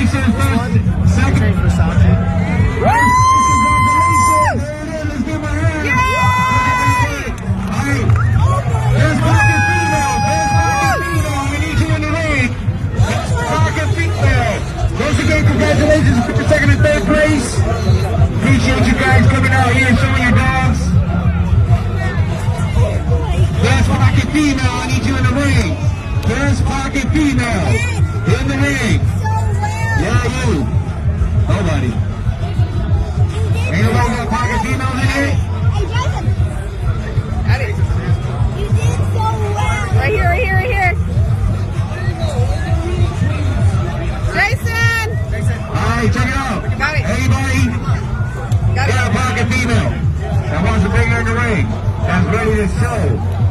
Congratulations, first, second. Versace. Congratulations! Let's give my hand. Hey, there's pocket female. There's pocket female. I need you in the ring. Pocket female. Once again, congratulations for second and third place. Appreciate you guys coming out here and showing your dogs. There's pocket female. I need you in the ring. There's pocket female in the ring. Yeah, you. Nobody. Ain't nobody got pocket females in here?